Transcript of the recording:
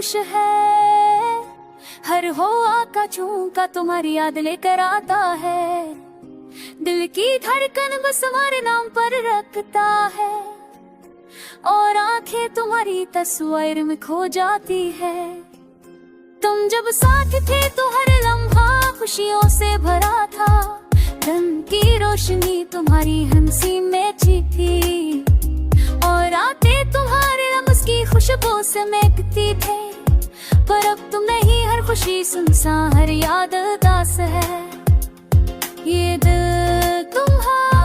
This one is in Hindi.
खामोश है। हर हो आका झोंका तुम्हारी याद लेकर आता है। दिल की धड़कन बस हमारे नाम पर रखता है, और आंखें तुम्हारी तस्वीर में खो जाती है। तुम जब साथ थे तो हर लम्हा खुशियों से भरा था। धन की रोशनी तुम्हारी हंसी में थी, और आते तुम्हारे लम्स की खुशबू से महकती थे। पर अब तुम नहीं, हर खुशी सुनसान, हर याद उदास है। ये दिल तुम्हारा